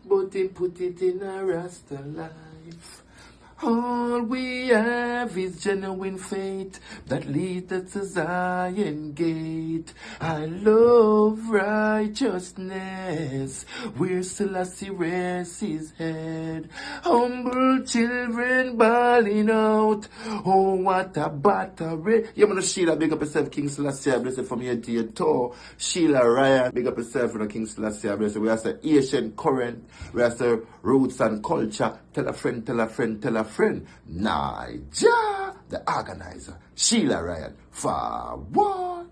but he put it in a Rasta life. All we have is genuine faith that leads us to Zion gate. I love righteousness, where Selassie rests his head. Humble children bawling out, oh what a battery. You know Sheila, big up yourself, King Selassie, I bless it from here to your toe. Sheila Ryan, big up yourself, King Selassie, I bless it. We have the Asian current, we have the roots and culture. Tell a friend, tell a friend, tell a friend. Niger, the organizer, Sheila Ryan, forward.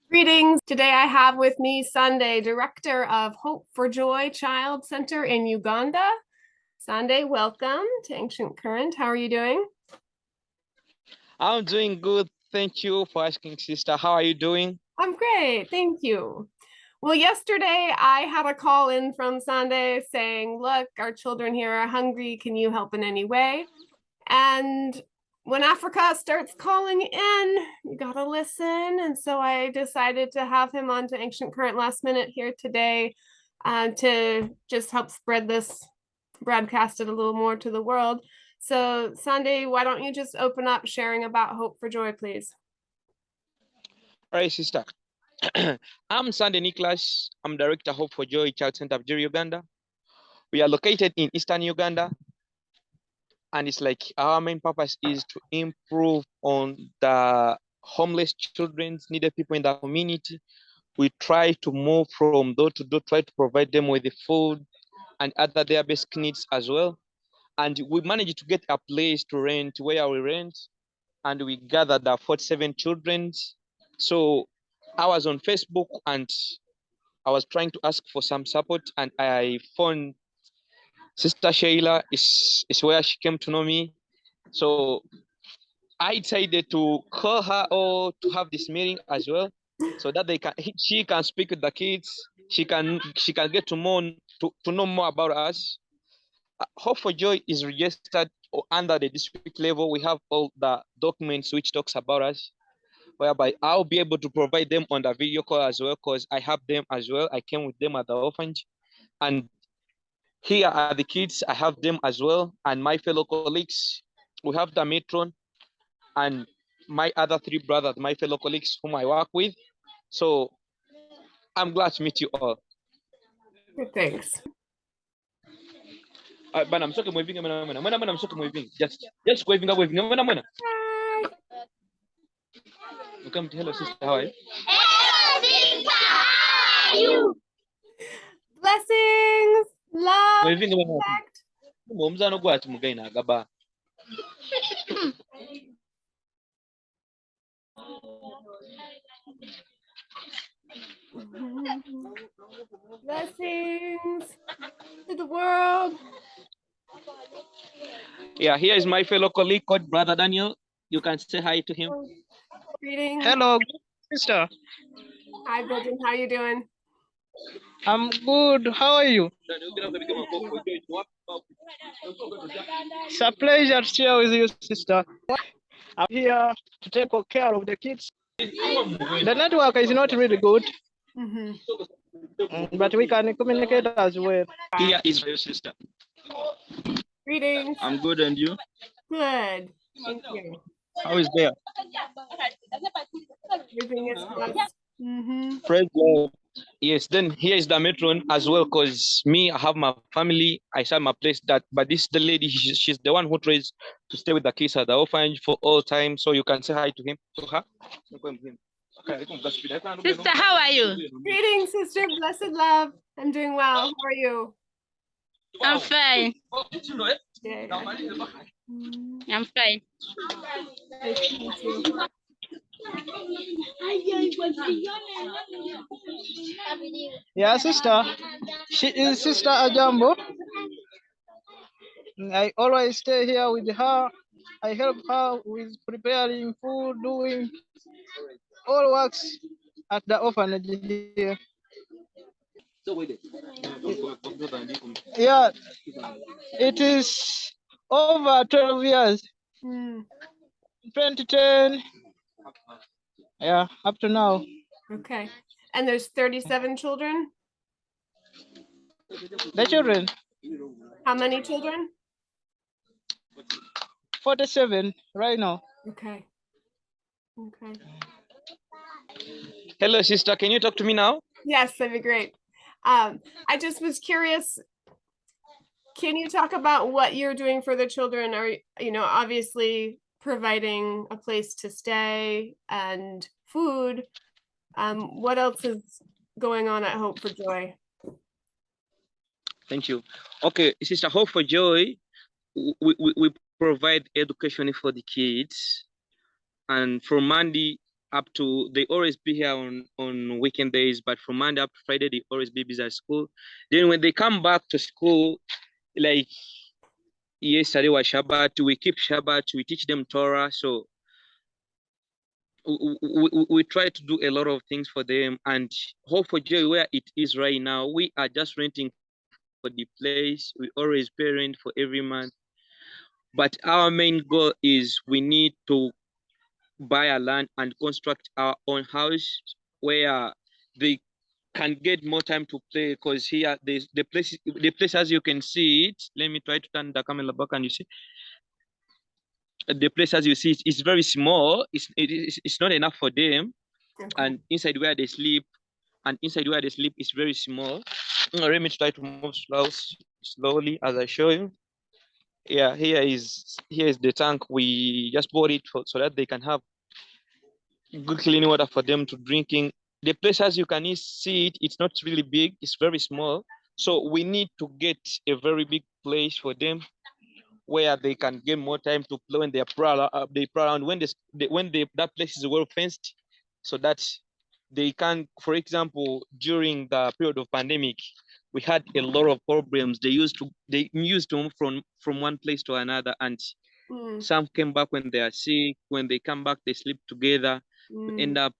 Greetings. Today I have with me Sande, Director of Hope for Joy Child Center in Uganda. Sande, welcome to Ancient Current. How are you doing? I'm doing good. Thank you for asking, sister. How are you doing? I'm great. Thank you. Well, yesterday I had a call in from Sande saying, look, our children here are hungry. Can you help in any way? And when Africa starts calling in, you gotta listen. And so I decided to have him on to Ancient Current last minute here today to just help spread this, broadcast it a little more to the world. So Sande, why don't you just open up sharing about Hope for Joy, please? All right, sister. I'm Sande Nicols. I'm Director Hope for Joy Child Center, Bugiri Uganda. We are located in Eastern Uganda. And it's like our main purpose is to improve on the homeless children, needed people in the community. We try to move from door to door, try to provide them with the food and other their basic needs as well. And we managed to get a place to rent where we rent. And we gathered 47 children. So I was on Facebook and I was trying to ask for some support, and I found Sister Sheila is where she came to know me. So I decided to call her or to have this meeting as well, so that she can speak with the kids. She can get to know more about us. Hope for Joy is registered under the district level. We have all the documents which talks about us, whereby I'll be able to provide them on the video call as well, because I have them as well. I came with them at the orphanage. And here are the kids. I have them as well. And my fellow colleagues, we have the matron and my other three brothers, my fellow colleagues whom I work with. So I'm glad to meet you all. Thanks. But I'm talking moving. I'm talking moving. Just waving up, waving. Welcome to hello, sister. How are you? Hello, sister. How are you? Blessings, love, Waving. respect. Blessings to the world. Yeah, here is my fellow colleague called Brother Daniel. You can say hi to him. Greetings. Hello, sister. Hi, Bridget. How you doing? I'm good. How are you? It's a pleasure to share with you, sister. I'm here to take care of the kids. The network is not really good, but we can communicate as well. Here is your sister. Greetings. I'm good, and you? Good. Thank you. How is there? Everything is blessed. Praise God. Yes, then here is the matron as well, because me, I have my family, I have my place but this the lady, she's the one who tries to stay with the kids at the orphanage for all time. So you can say hi to him, to her. Sister, how are you? Greetings, sister. Blessed love. I'm doing well. How are you? I'm fine. Yeah. I'm fine. Nice to meet you. Yeah, sister. She is Sister Ajambo. I always stay here with her. I help her with preparing food, doing all works at the orphanage here. Yeah, it is over 12 years. 2010. Yeah, up to now. Okay. And there's 37 children? The children, How many children? 47 right now. Okay. Okay. Hello, sister. Can you talk to me now? Yes, that'd be great. I just was curious. Can you talk about what you're doing for the children? Are obviously providing a place to stay and food. What else is going on at Hope for Joy? Thank you. Okay, Sister Hope for Joy, we provide education for the kids, and from Monday up to, they always be here on weekend days, but from Monday up to Friday they always be busy at school. Then when they come back to school, like yesterday was Shabbat, we keep Shabbat, we teach them Torah. So we try to do a lot of things for them. And Hope for Joy, where it is right now, we are just renting for the place. We always pay rent for every month. But our main goal is we need to buy a land and construct our own house where they can get more time to play, because here the place as you can see it. Let me try to turn the camera back and you see the place as you see it is very small. It's not enough for them. Okay. And inside where they sleep is very small. Let me try to move slowly as I show you. Yeah, here is the tank. We just bought it so that they can have good clean water for them to drinking. The place as you can see it, it's not really big, it's very small. So we need to get a very big place for them where they can get more time to play when they proud around, when that place is well fenced, so that they can, for example, during the period of pandemic, we had a lot of problems. They used to move from one place to another, and some came back when they are sick. When they come back, they sleep together. We end up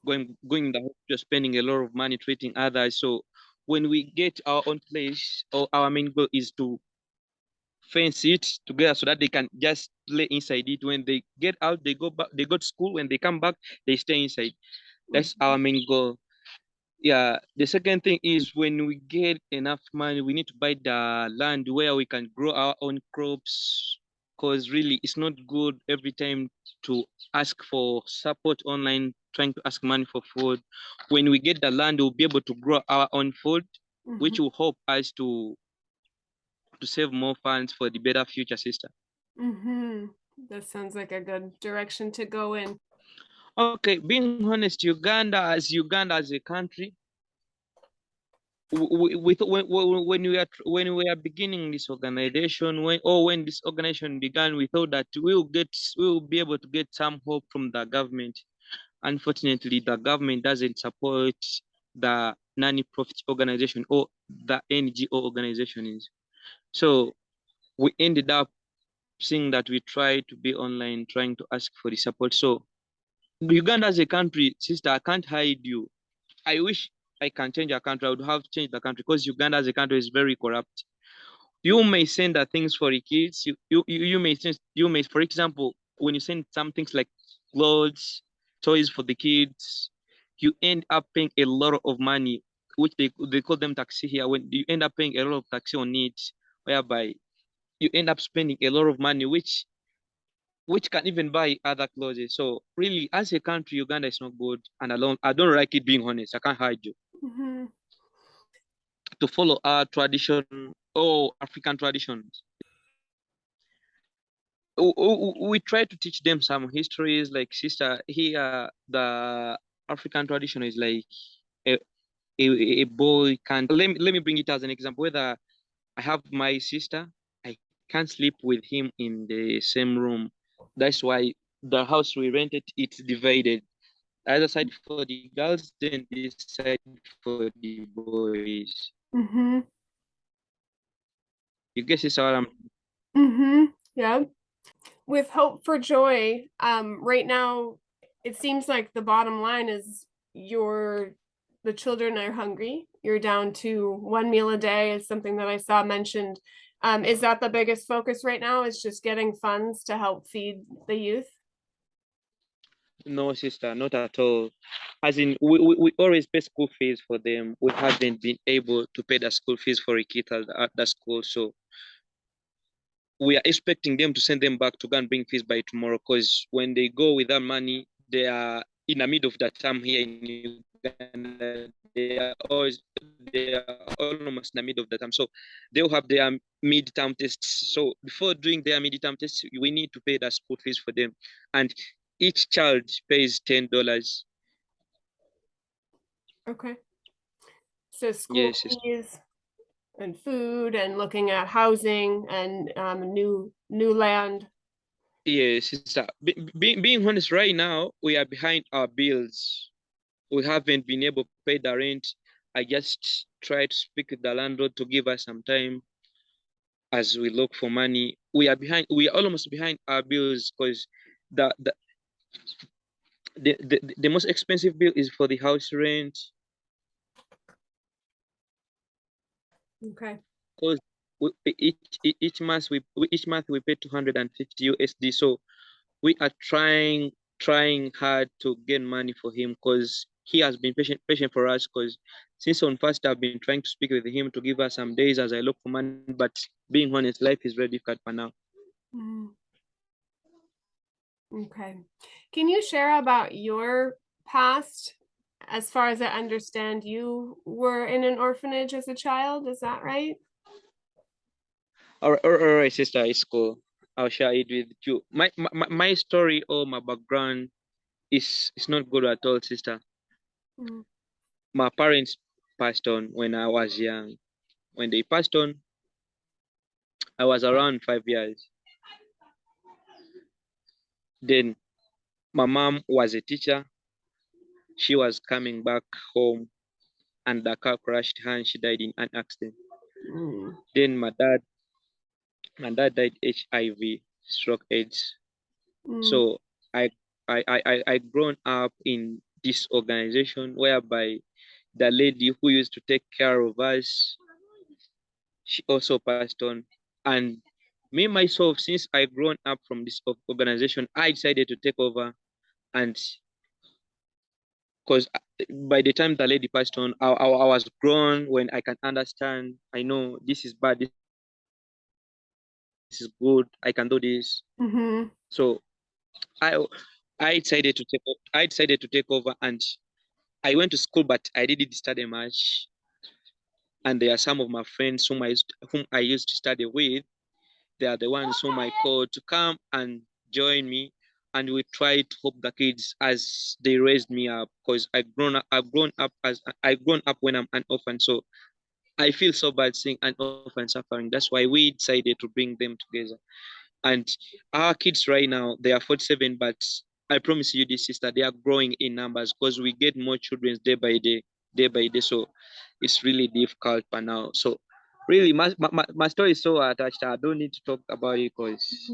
going in the hospital, spending a lot of money treating others. So when we get our own place, or our main goal is to fence it together so that they can just play inside it. When they get out, they go back, they go to school. When they come back, they stay inside. That's our main goal. Yeah. The second thing is, when we get enough money, we need to buy the land where we can grow our own crops, because really it's not good every time to ask for support online, trying to ask money for food. When we get the land, we'll be able to grow our own food, which will help us to save more funds for the better future, sister. That sounds like a good direction to go in. Okay, being honest, Uganda as a country, when we are beginning this organization, when this organization began, we thought that we will be able to get some hope from the government. Unfortunately, the government doesn't support the non-profit organization or the NGO organizations. So we ended up seeing that we try to be online, trying to ask for the support. So Uganda as a country, sister, I can't hide you. I wish I can change a country. I would have changed the country, because Uganda as a country is very corrupt. You may send the things for the kids. You may, for example, when you send some things like clothes, toys for the kids, you end up paying a lot of money, which they call them taxi here. When you end up paying a lot of taxi on it, whereby you end up spending a lot of money, which can even buy other clothes. So really, as a country, Uganda is not good. And I don't like it, being honest. I can't hide you. To follow our tradition or African traditions, we try to teach them some histories. Like, sister, here the African tradition is like a boy can't. Let me bring it as an example. Whether I have my sister, I can't sleep with him in the same room. That's why the house we rented, it's divided. Other side for the girls, then this side for the boys. Mm-hmm. You guess it's all I'm. Mm-hmm. Yeah. With Hope for Joy, right now it seems like the bottom line is the children are hungry. You're down to one meal a day is something that I saw mentioned. Is that the biggest focus right now? Is just getting funds to help feed the youth? No, sister, not at all. As in, we always pay school fees for them. We haven't been able to pay the school fees for a kid at the school. So we are expecting them to send them back to go and bring fees by tomorrow. Because when they go without money, they are in the middle of the term here in Uganda. They are almost in the middle of the term. So they'll have their mid-term tests. So before doing their mid-term tests, we need to pay the school fees for them. And each child pays $10. Okay. So school Yes, fees and food and looking at housing and new land. yes. Being honest, right now we are behind our bills. We haven't been able to pay the rent. I just try to speak with the landlord to give us some time as we look for money. We are behind. We are almost behind our bills because the the, the most expensive bill is for the house rent. Okay. Because each month we pay 250 USD. So we are trying hard to gain money for him because he has been patient for us. Because since on first I've been trying to speak with him to give us some days as I look for money, but being honest, life is very difficult for now. Mm. Okay. Can you share about your past? As far as I understand, you were in an orphanage as a child, is that right? All right, sister, it's cool. I'll share it with you. My story or my background is not good at all, sister. Mm. My parents passed on when I was young. When they passed on, I was around 5 years. Then my mom was a teacher. She was coming back home and the car crashed her and she died in an accident. Mm. Then my dad died HIV, stroke AIDS. Mm. So I I grown up in this organization whereby the lady who used to take care of us, she also passed on. And me myself, since I grown up from this organization, I decided to take over. And because by the time the lady passed on, I was grown when I can understand. I know this is bad, this is good. I can do this. Mm-hmm. So I I decided to take over, and I went to school, but I didn't study much. And there are some of my friends whom I used to study with. They are the ones whom I called to come and join me, and we try to help the kids as they raised me up. Because I've grown up when I'm an orphan, so I feel so bad seeing an orphan suffering. That's why we decided to bring them together. And our kids right now, they are 47, but I promise you this, sister, they are growing in numbers because we get more children day by day, day by day. So it's really difficult for now. So really, my story is so attached. I don't need to talk about it because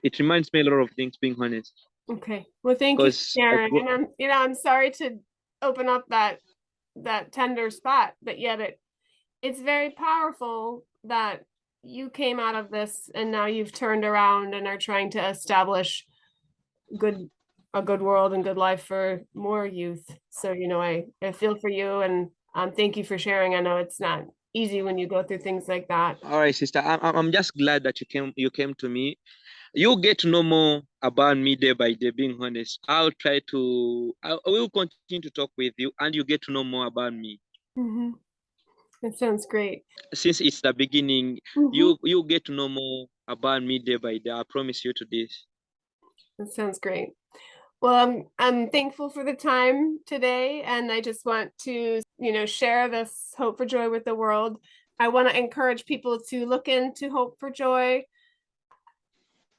it reminds me a lot of things, being honest. Okay. Well, thank you for Because sharing. And I'm sorry to open up that tender spot, but yet it's very powerful that you came out of this and now you've turned around and are trying to establish good a good world and good life for more youth. So, I feel for you and thank you for sharing. I know it's not easy when you go through things like that. all right, sister, I'm just glad that you came to me. You get to know more about me day by day, being honest. I will continue to talk with you and you get to know more about me. Mm-hmm. That sounds great. Since it's the beginning, Mm-hmm. you get to know more about me day by day. I promise you to this. That sounds great. Well, I'm thankful for the time today, and I just want to, share this Hope for Joy with the world. I want to encourage people to look into Hope for Joy.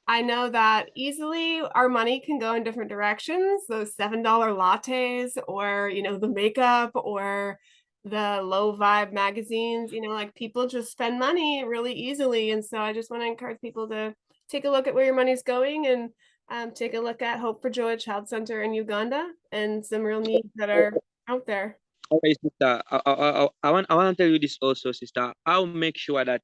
I know that easily our money can go in different directions. Those $7 lattes, or the makeup, or the low vibe magazines, like people just spend money really easily. And so I just want to encourage people to take a look at where your money's going, and take a look at Hope for Joy Child Center in Uganda and some real needs that are out there. Okay, sister. I want to tell you this also, sister. I'll make sure that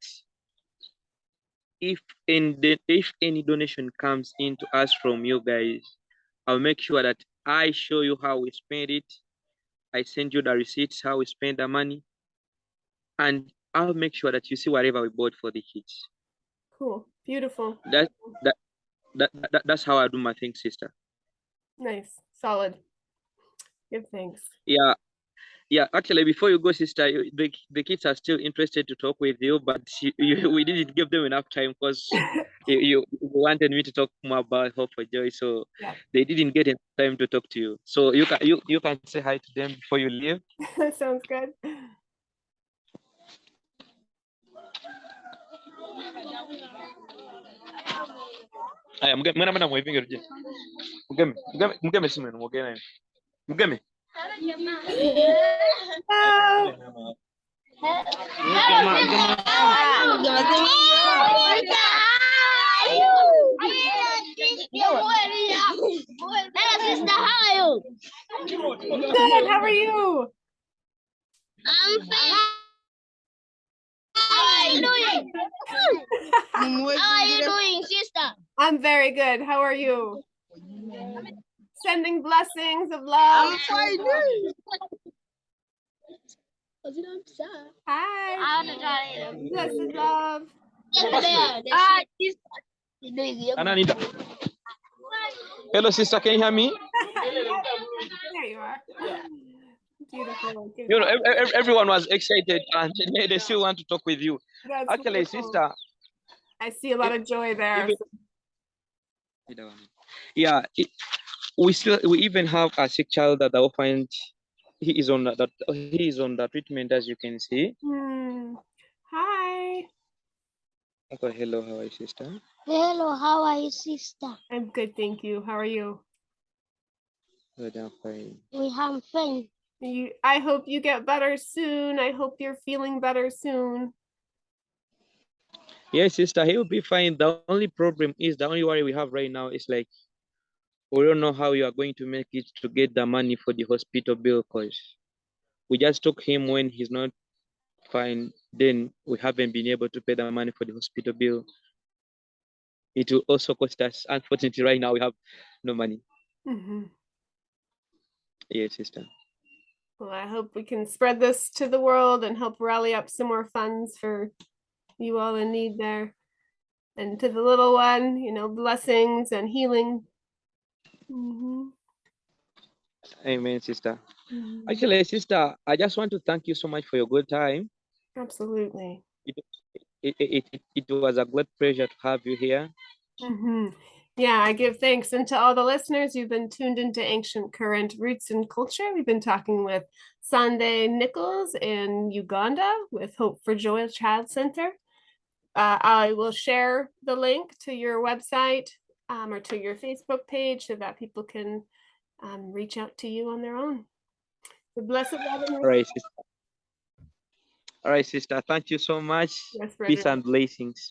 if any donation comes into us from you guys, I'll make sure that I show you how we spend it. I send you the receipts how we spend the money, and I'll make sure that you see whatever we bought for the kids. Cool. Beautiful. That's how I do my thing, sister. Nice. Solid. Good, thanks. Yeah. Actually, before you go, sister, the kids are still interested to talk with you, but we didn't give them enough time because you wanted me to talk more about Hope for Joy, so Yeah. they didn't get enough time to talk to you. So you can say hi to them before you leave. Sounds good. Aya, mwana mwevingiro je. Mugeme simu mugeme. Mugeme. Good. How are you? I'm fine. How are you doing? How are you doing, sister? I'm very good. How are you? Sending blessings of love. I'm fine. Hi. Blessed love. Ananida. Hello, sister. Can you hear me? There you are. Beautiful. You know, everyone was excited and they still want to talk with you. That's Actually, wonderful. sister. I see a lot of joy there. Yeah, we even have a sick child at the orphaned. He is on the treatment, as you can see. Hi. Okay, hello, how are you, sister? Hello, how are you, sister? I'm good, thank you. How are you? Good, I'm fine. We have fun. I hope you get better soon. I hope you're feeling better soon. Yes, sister, he'll be fine. The only worry we have right now is like we don't know how you are going to make it to get the money for the hospital bill, because we just took him when he's not fine. Then we haven't been able to pay the money for the hospital bill. It will also cost us. Unfortunately, right now we have no money. Yes, sister. Well, I hope we can spread this to the world and help rally up some more funds for you all in need there. And to the little one, blessings and healing. Amen, sister. Actually, sister, I just want to thank you so much for your good time. Absolutely. It was a great pleasure to have you here. Yeah, I give thanks. And to all the listeners, you've been tuned into Ancient Current Roots and Culture. We've been talking with Sande Nicols in Uganda with Hope for Joy Child Center. I will share the link to your website or to your Facebook page so that people can reach out to you on their own. The blessed love and All right, sister. Thank you so much. yes, Peace and blessings.